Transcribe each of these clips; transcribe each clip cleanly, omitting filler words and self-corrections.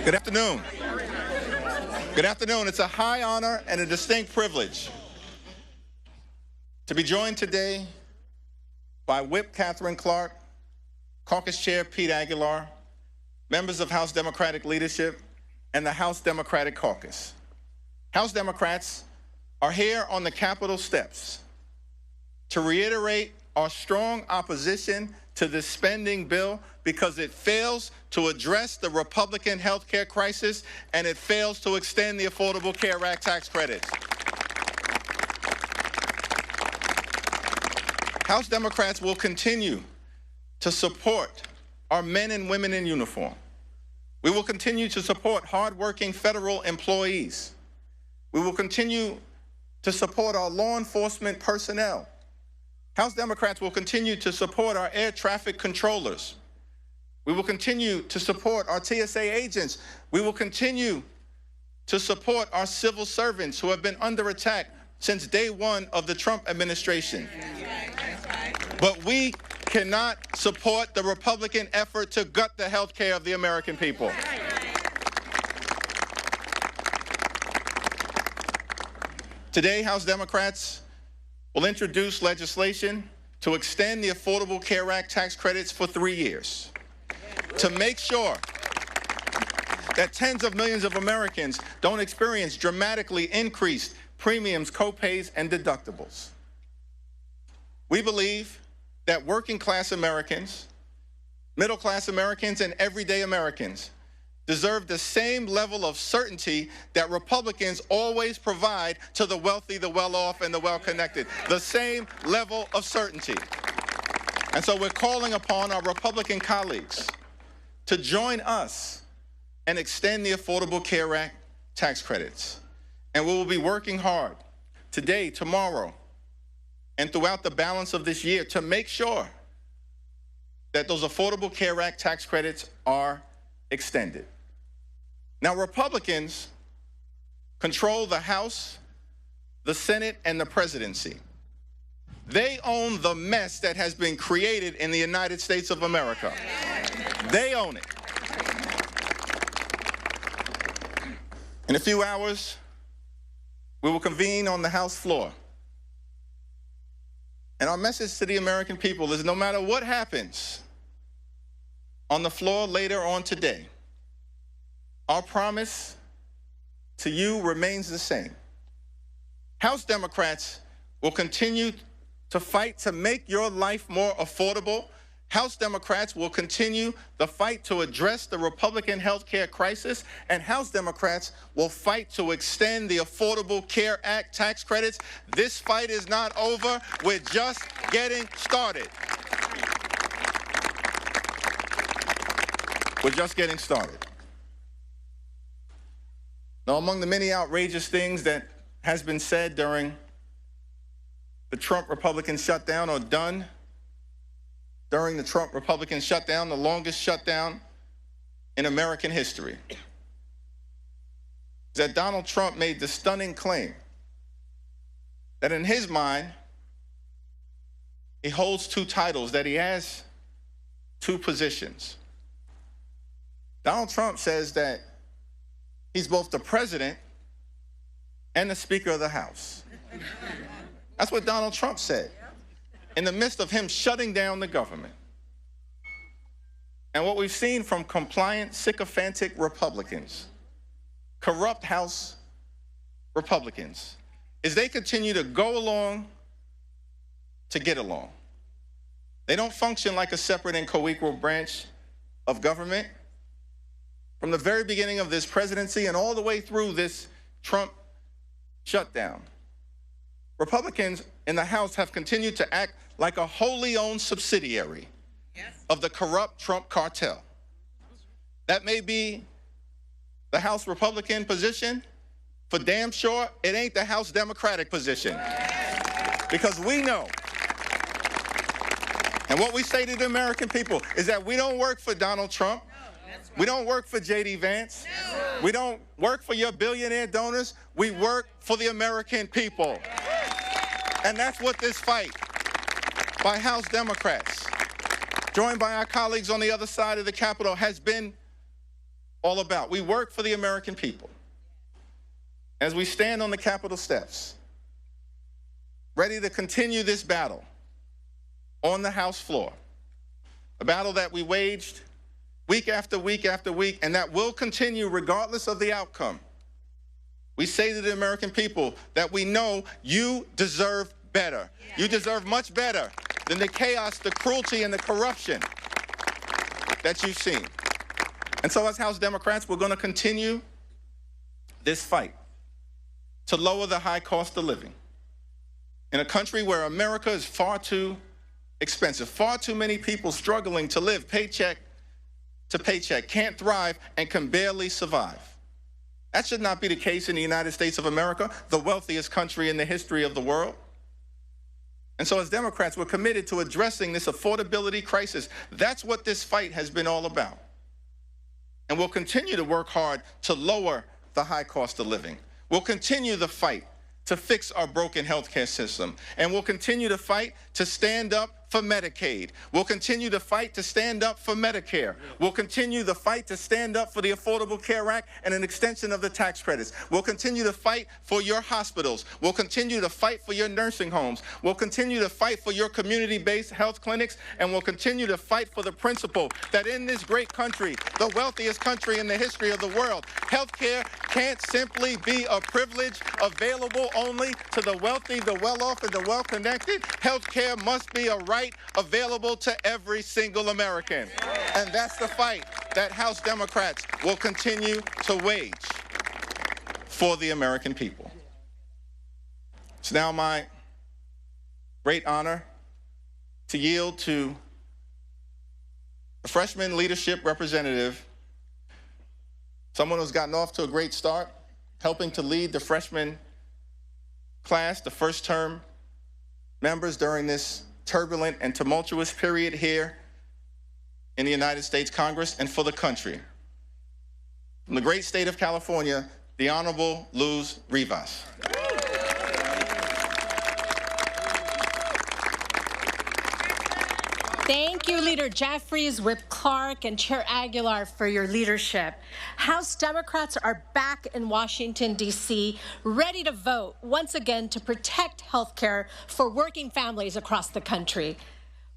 Good afternoon. Good afternoon. It's a high honor and a distinct privilege to be joined today by Whip Catherine Clark, Caucus Chair Pete Aguilar, members of House Democratic leadership, and the House Democratic Caucus. House Democrats are here on the Capitol steps to reiterate our strong opposition to this spending bill because it fails to address the Republican health care crisis and it fails to extend the Affordable Care Act tax credits. House Democrats will continue to support our men and women in uniform. We will continue to support hardworking federal employees. We will continue to support our law enforcement personnel. House Democrats will continue to support our air traffic controllers. We will continue to support our TSA agents. We will continue to support our civil servants who have been under attack since day one of the Trump administration. But we cannot support the Republican effort to gut the health care of the American people. Today, House Democrats will introduce legislation to extend the Affordable Care Act tax credits for 3 years, to make sure that tens of millions of Americans don't experience dramatically increased premiums, copays, and deductibles. We believe that working class Americans, middle class Americans, and everyday Americans deserve the same level of certainty that Republicans always provide to the wealthy, the well-off, and the well-connected. The same level of certainty. And so we're calling upon our Republican colleagues to join us and extend the Affordable Care Act tax credits. And we will be working hard today, tomorrow, and throughout the balance of this year to make sure that those Affordable Care Act tax credits are extended. Now, Republicans control the House, the Senate, and the presidency. They own the mess that has been created in the United States of America. They own it. In a few hours, we will convene on the House floor. And our message to the American people is no matter what happens on the floor later on today, our promise to you remains the same. House Democrats will continue to fight to make your life more affordable. House Democrats will continue the fight to address the Republican health care crisis, and House Democrats will fight to extend the Affordable Care Act tax credits. This fight is not over. We're just getting started. We're just getting started. Now, among the many outrageous things that has been said during the Trump Republican shutdown or done during the Trump Republican shutdown, the longest shutdown in American history, is that Donald Trump made the stunning claim that in his mind, he holds two titles, that he has two positions. Donald Trump says that he's both the president and the Speaker of the House. That's what Donald Trump said in the midst of him shutting down the government. And what we've seen from compliant, sycophantic Republicans, corrupt House Republicans, is they continue to go along to get along. They don't function like a separate and co-equal branch of government. From the very beginning of this presidency and all the way through this Trump shutdown, Republicans in the House have continued to act like a wholly owned subsidiary of the corrupt Trump cartel. That may be the House Republican position. For damn sure, it ain't the House Democratic position. Because we know, and what we say to the American people is that we don't work for Donald Trump. We don't work for J.D. Vance. We don't work for your billionaire donors. We work for the American people. And that's what this fight by House Democrats, joined by our colleagues on the other side of the Capitol, has been all about. We work for the American people. As we stand on the Capitol steps, ready to continue this battle on the House floor, a battle that we waged week after week after week, and that will continue regardless of the outcome. We say to the American people that we know you deserve better. You deserve much better than the chaos, the cruelty, and the corruption that you've seen. And so as House Democrats, we're going to continue this fight to lower the high cost of living in a country where America is far too expensive, far too many people struggling to live paycheck to paycheck, can't thrive, and can barely survive. That should not be the case in the United States of America, the wealthiest country in the history of the world. And so as Democrats, we're committed to addressing this affordability crisis. That's what this fight has been all about. And we'll continue to work hard to lower the high cost of living. We'll continue the fight to fix our broken healthcare system. And we'll continue to fight to stand up for Medicaid. We'll continue to fight to stand up for Medicare. We'll continue the fight to stand up for the Affordable Care Act and an extension of the tax credits. We'll continue to fight for your hospitals. We'll continue to fight for your nursing homes. We'll continue to fight for your community-based health clinics. And we'll continue to fight for the principle that in this great country, the wealthiest country in the history of the world, healthcare can't simply be a privilege available only to the wealthy, the well-off, and the well-connected. Healthcare must be a right available to every single American. And that's the fight that House Democrats will continue to wage for the American people. It's now my great honor to yield to a freshman leadership representative, someone who's gotten off to a great start, helping to lead the freshman class, the first term members during this turbulent and tumultuous period here in the United States Congress and for the country. From the great state of California, the Honorable Luz Rivas. Thank you, Leader Jeffries, Whip Clark, and Chair Aguilar for your leadership. House Democrats are back in Washington, D.C., ready to vote once again to protect health care for working families across the country.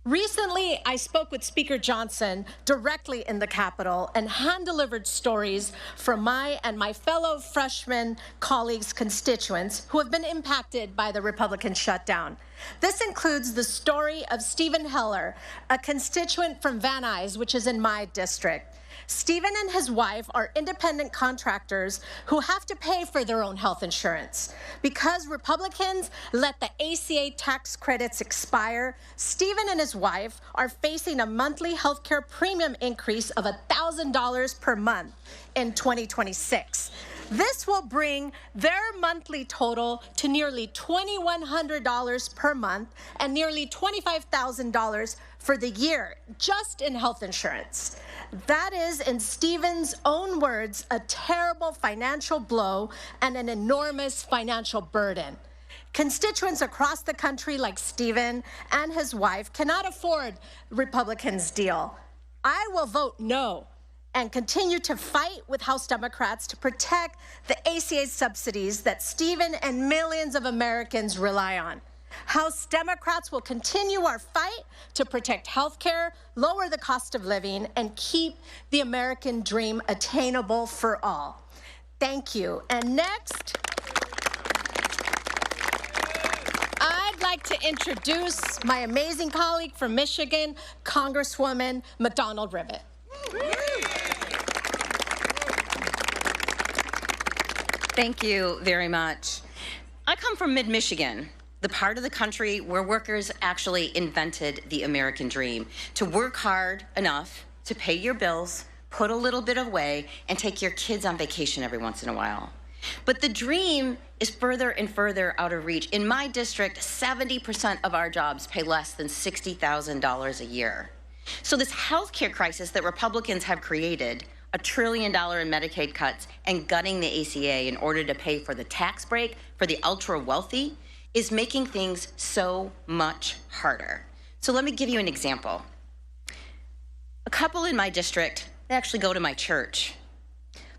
Recently, I spoke with Speaker Johnson directly in the Capitol and hand-delivered stories from my and my fellow freshman colleagues' constituents who have been impacted by the Republican shutdown. This includes the story of Stephen Heller, a constituent from Van Nuys, which is in my district. Stephen and his wife are independent contractors who have to pay for their own health insurance. Because Republicans let the ACA tax credits expire, Stephen and his wife are facing a monthly health care premium increase of $1,000 per month in 2026. This will bring their monthly total to nearly $2,100 per month and nearly $25,000 for the year, just in health insurance. That is, in Stephen's own words, a terrible financial blow and an enormous financial burden. Constituents across the country like Stephen and his wife cannot afford Republicans' deal. I will vote no and continue to fight with House Democrats to protect the ACA subsidies that Stephen and millions of Americans rely on. House Democrats will continue our fight to protect health care, lower the cost of living, and keep the American dream attainable for all. Thank you. And next, I'd like to introduce my amazing colleague from Michigan, Congresswoman McDonald-Rivet. Thank you very much. I come from mid-Michigan, the part of the country where workers actually invented the American dream, to work hard enough to pay your bills, put a little bit away, and take your kids on vacation every once in a while. But the dream is further and further out of reach. In my district, 70% of our jobs pay less than $60,000 a year. So this healthcare crisis that Republicans have created, $1 trillion in Medicaid cuts and gutting the ACA in order to pay for the tax break for the ultra wealthy, is making things so much harder. So let me give you an example. A couple in my district, they actually go to my church.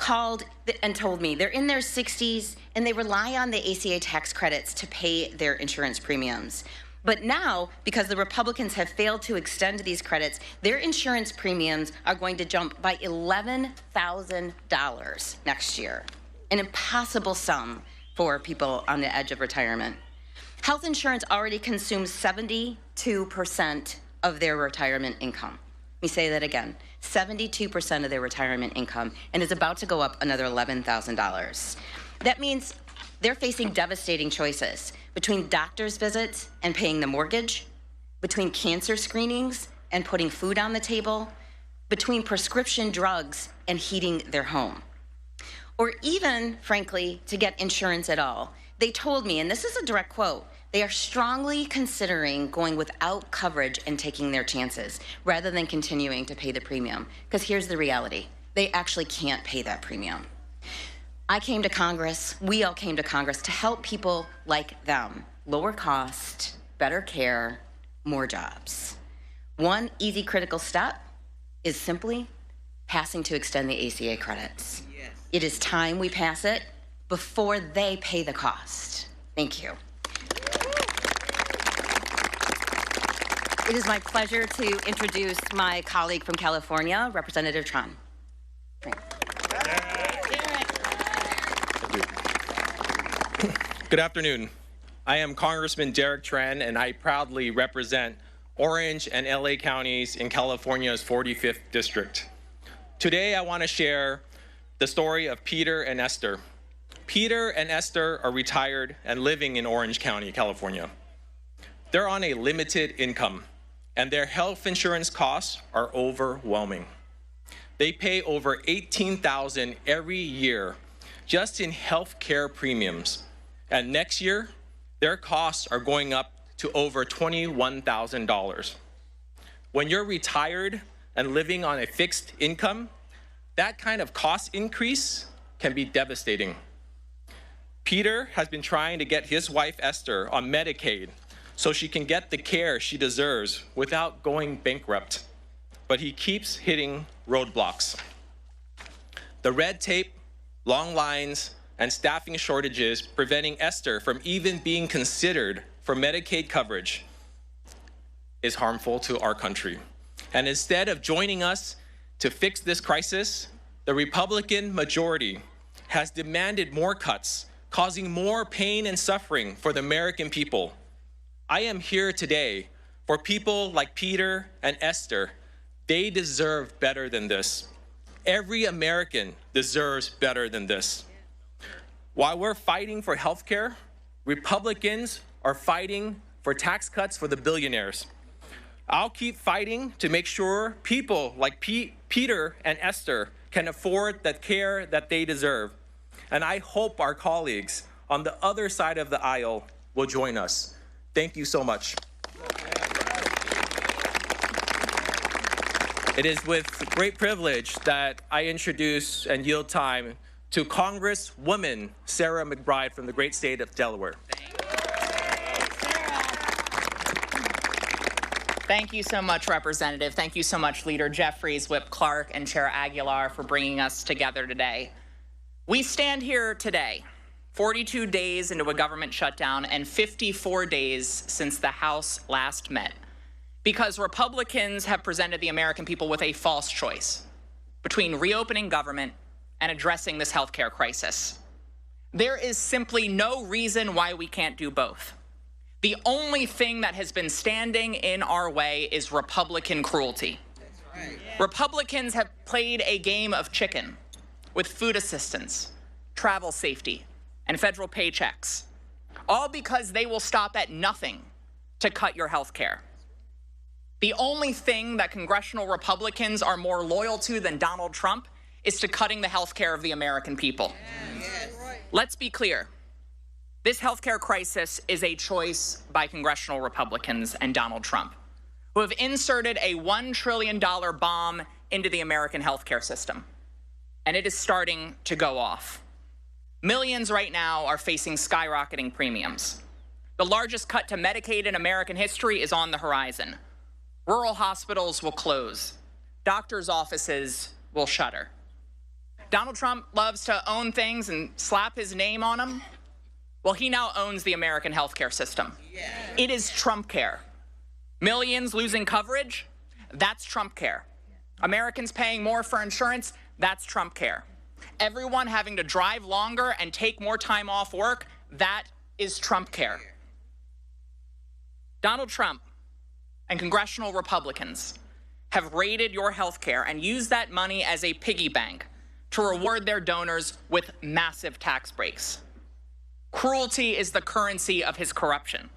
called and told me they're in their 60s and they rely on the ACA tax credits to pay their insurance premiums. But now, because the Republicans have failed to extend these credits, their insurance premiums are going to jump by $11,000 next year. An impossible sum for people on the edge of retirement. Health insurance already consumes 72% of their retirement income. Let me say that again. 72% of their retirement income, and is about to go up another $11,000. That means they're facing devastating choices between doctor's visits and paying the mortgage, between cancer screenings and putting food on the table, between prescription drugs and heating their home. Or even, frankly, to get insurance at all. They told me, and this is a direct quote, they are strongly considering going without coverage and taking their chances rather than continuing to pay the premium. Because here's the reality, they actually can't pay that premium. I came to Congress, we all came to Congress to help people like them. Lower cost, better care, more jobs. One easy critical step is simply passing to extend the ACA credits. Yes. It is time we pass it before they pay the cost. Thank you. It is my pleasure to introduce my colleague from California, Representative Tran. Good afternoon. I am Congressman Derek Tran, and I proudly represent Orange and LA counties in California's 45th district. Today, I want to share the story of Peter and Esther. Peter and Esther are retired and living in Orange County, California. They're on a limited income, and their health insurance costs are overwhelming. They pay over $18,000 every year just in health care premiums. And next year, their costs are going up to over $21,000. When you're retired and living on a fixed income, that kind of cost increase can be devastating. Peter has been trying to get his wife, Esther, on Medicaid so she can get the care she deserves without going bankrupt. But he keeps hitting roadblocks. The red tape, long lines, and staffing shortages preventing Esther from even being considered for Medicaid coverage is harmful to our country. And instead of joining us to fix this crisis, the Republican majority has demanded more cuts, causing more pain and suffering for the American people. I am here today for people like Peter and Esther. They deserve better than this. Every American deserves better than this. While we're fighting for health care, Republicans are fighting for tax cuts for the billionaires. I'll keep fighting to make sure people like Peter and Esther can afford the care that they deserve. And I hope our colleagues on the other side of the aisle will join us. Thank you so much. It is with great privilege that I introduce and yield time to Congresswoman Sarah McBride from the great state of Delaware. Thank you so much, Representative. Thank you so much, Leader Jeffries, Whip Clark, and Chair Aguilar for bringing us together today. We stand here today, 42 days into a government shutdown and 54 days since the House last met, because Republicans have presented the American people with a false choice between reopening government and addressing this healthcare crisis. There is simply no reason why we can't do both. The only thing that has been standing in our way is Republican cruelty. That's right. Yeah. Republicans have played a game of chicken with food assistance, travel safety, and federal paychecks, all because they will stop at nothing to cut your health care. The only thing that congressional Republicans are more loyal to than Donald Trump is to cutting the health care of the American people. Yes. Let's be clear. This healthcare crisis is a choice by congressional Republicans and Donald Trump, who have inserted a $1 trillion bomb into the American healthcare system. And it is starting to go off. Millions right now are facing skyrocketing premiums. The largest cut to Medicaid in American history is on the horizon. Rural hospitals will close. Doctors' offices will shutter. Donald Trump loves to own things and slap his name on them. Well, he now owns the American healthcare system. It is Trump care. Millions losing coverage, that's Trump care. Americans paying more for insurance, that's Trump care. Everyone having to drive longer and take more time off work, that is Trump care. Donald Trump and congressional Republicans have raided your health care and used that money as a piggy bank to reward their donors with massive tax breaks. Cruelty is the currency of his corruption,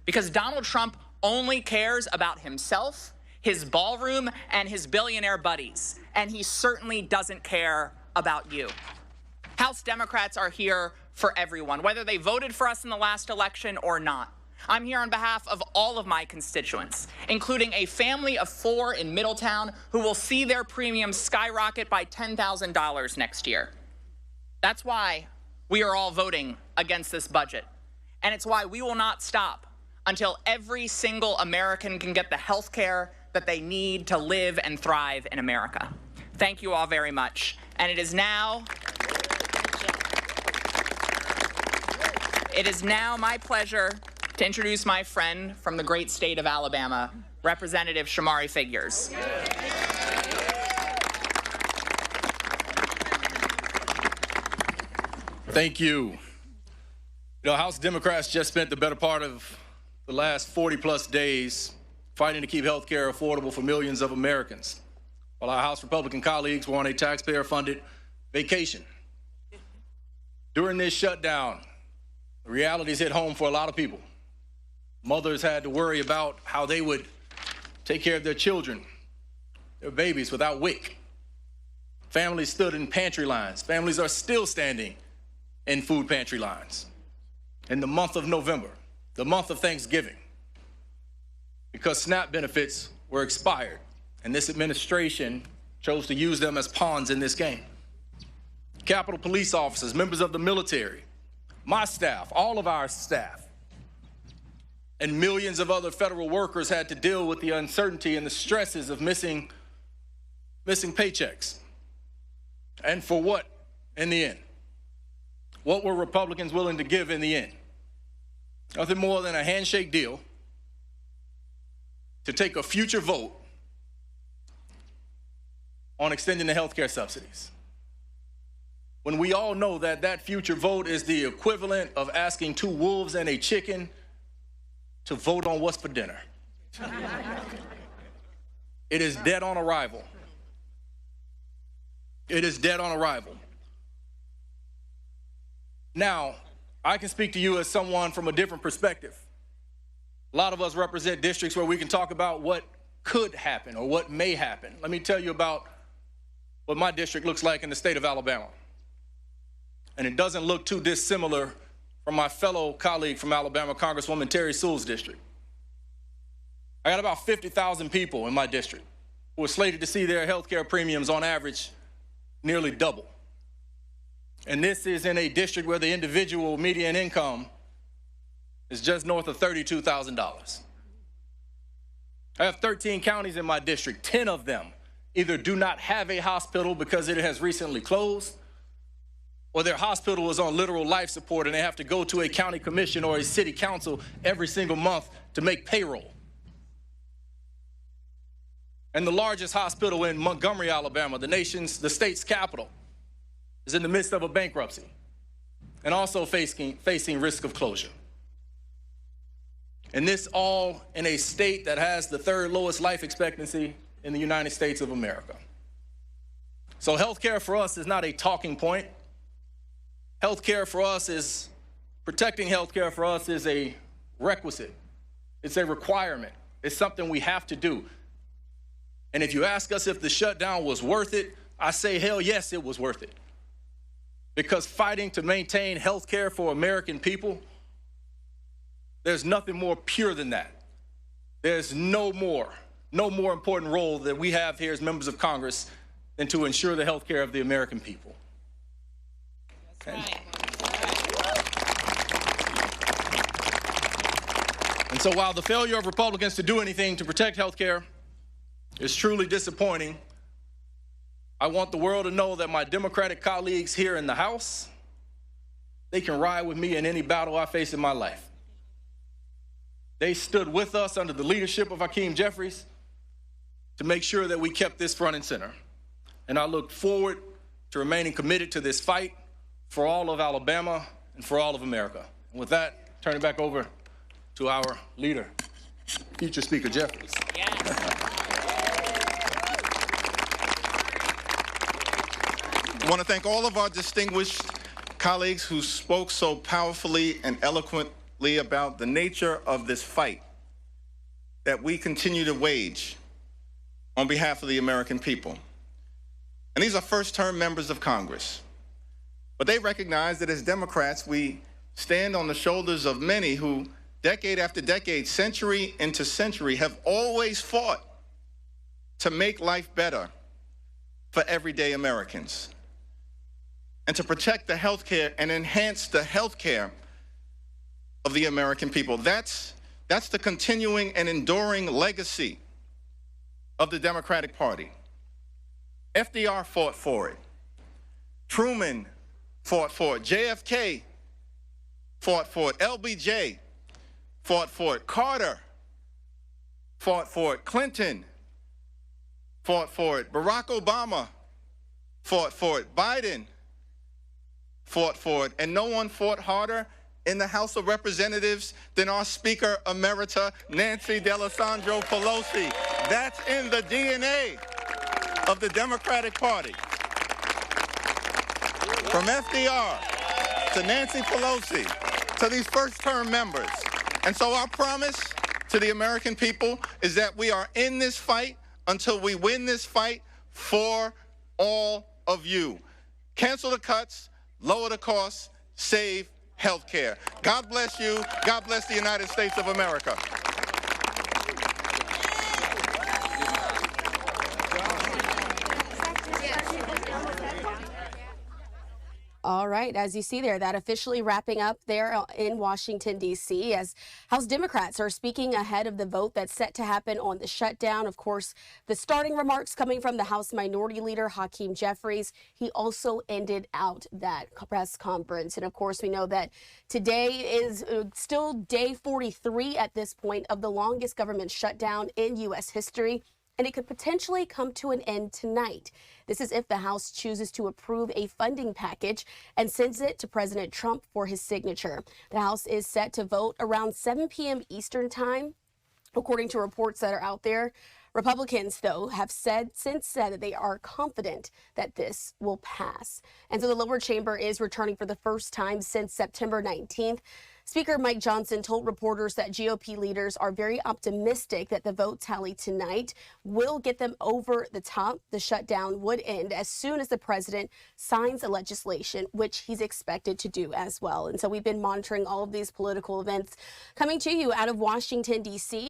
because Donald Trump only cares about himself, his ballroom, and his billionaire buddies, and he certainly doesn't care about you. House Democrats are here for everyone, whether they voted for us in the last election or not. I'm here on behalf of all of my constituents, including a family of 4 in Middletown who will see their premiums skyrocket by $10,000 next year. That's why we are all voting against this budget. And it's why we will not stop until every single American can get the health care that they need to live and thrive in America. Thank you all very much. And it is now my pleasure to introduce my friend from the great state of Alabama, Representative Shamari Figures. Thank you. You know, House Democrats just spent the better part of the last 40-plus days fighting to keep health care affordable for millions of Americans, while our House Republican colleagues were on a taxpayer-funded vacation. During this shutdown, the realities hit home for a lot of people. Mothers had to worry about how they would take care of their children, their babies, without WIC. Families stood in pantry lines. Families are still standing in food pantry lines. In the month of November, the month of Thanksgiving, because SNAP benefits were expired, and this administration chose to use them as pawns in this game. Capitol Police officers, members of the military, my staff, all of our staff, and millions of other federal workers had to deal with the uncertainty and the stresses of missing paychecks. And for what in the end? What were Republicans willing to give in the end? Nothing more than a handshake deal to take a future vote on extending the health care subsidies, when we all know that that future vote is the equivalent of asking 2 wolves and a chicken to vote on what's for dinner. It is dead on arrival. It is dead on arrival. Now, I can speak to you as someone from a different perspective. A lot of us represent districts where we can talk about what could happen or what may happen. Let me tell you about what my district looks like in the state of Alabama. And it doesn't look too dissimilar from my fellow colleague from Alabama, Congresswoman Terry Sewell's district. I got about 50,000 people in my district who are slated to see their health care premiums on average nearly double. And this is in a district where the individual median income is just north of $32,000. I have 13 counties in my district. 10 of them either do not have a hospital because it has recently closed, or their hospital is on literal life support and they have to go to a county commission or a city council every single month to make payroll. And the largest hospital in Montgomery, Alabama, the state's capital, is in the midst of a bankruptcy and also facing risk of closure. And this all in a state that has the 3rd lowest life expectancy in the United States of America. So healthcare for us is not a talking point. Healthcare for us is, protecting healthcare for us is a requisite. It's a requirement. It's something we have to do. And if you ask us if the shutdown was worth it, I say, hell yes, it was worth it. Because fighting to maintain healthcare for American people, there's nothing more pure than that. There's no more important role that we have here as members of Congress than to ensure the healthcare of the American people. And so while the failure of Republicans to do anything to protect health care is truly disappointing, I want the world to know that my Democratic colleagues here in the House, they can ride with me in any battle I face in my life. They stood with us under the leadership of Hakeem Jeffries to make sure that we kept this front and center. And I look forward to remaining committed to this fight for all of Alabama and for all of America. And with that, turn it back over to our leader, future Speaker Jeffries. Yes. I want to thank all of our distinguished colleagues who spoke so powerfully and eloquently about the nature of this fight that we continue to wage on behalf of the American people. And these are first-term members of Congress. But they recognize that as Democrats, we stand on the shoulders of many who, decade after decade, century into century, have always fought to make life better for everyday Americans and to protect the health care and enhance the health care of the American people. That's the continuing and enduring legacy of the Democratic Party. FDR fought for it. Truman fought for it. JFK fought for it. LBJ fought for it. Carter fought for it. Clinton fought for it. Barack Obama fought for it. Biden fought for it. And no one fought harder in the House of Representatives than our Speaker Emerita, Nancy D'Alessandro Pelosi. That's in the DNA of the Democratic Party. From FDR to Nancy Pelosi to these first-term members. And so our promise to the American people is that we are in this fight until we win this fight for all of you. Cancel the cuts, lower the costs, save health care. God bless you. God bless the United States of America. All right, as you see there, that officially wrapping up there in Washington, D.C., as House Democrats are speaking ahead of the vote that's set to happen on the shutdown. Of course, the starting remarks coming from the House Minority Leader, Hakeem Jeffries. He also ended out that press conference. And of course, we know that today is still day 43 at this point of the longest government shutdown in U.S. history. And it could potentially come to an end tonight. This is if the House chooses to approve a funding package and sends it to President Trump for his signature. The House is set to vote around 7 p.m. Eastern time, according to reports that are out there. Republicans, though, have since said that they are confident that this will pass. And so the lower chamber is returning for the first time since September 19th. Speaker Mike Johnson told reporters that GOP leaders are very optimistic that the vote tally tonight will get them over the top. The shutdown would end as soon as the president signs the legislation, which he's expected to do as well. And so we've been monitoring all of these political events coming to you out of Washington, D.C.